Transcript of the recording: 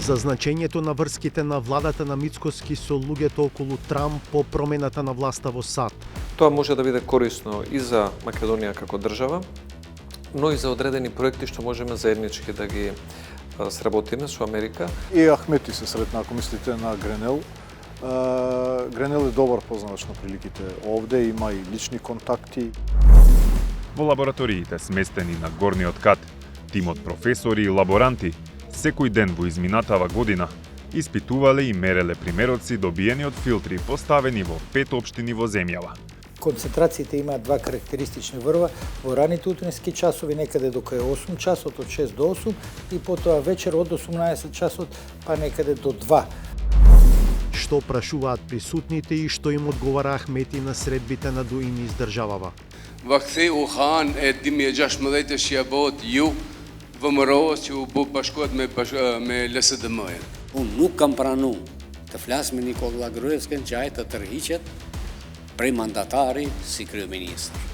За значењето на врските на владата на Мицкоски со луѓето околу Трамп по промената на власта во САД. Тоа може да биде корисно и за Македонија како држава, но и за одредени проекти што можеме заеднички да ги сработиме со Америка. И Ахмети се сретна, ако мислите на Гренел. Гренел е добар познач на приликите овде, има и лични контакти. Во лабораториите сместени на горниот кат, тимот професори и лаборанти секој ден во изминатава година испитувале и мереле примероци добиени од филтри поставени во 5 општини во земјава. Концентрациите имаат два карактеристични врва, во раните утрински часови некаде до кај 8 часот, од 6 до 8, и потоа вечер од 18 часот па некаде до 2. Што прашуваат присутните и што им одговара Ахмети на средбите на дуини издржавава. وقتی خان ادمی جشملیت شیابات یو و مراوس یو بو باشکوت me LSDM-ja. Unë nuk kam pranu të flas me Nikola Gruevskën që ai të tërhiqet prej mandatari si kryeministër.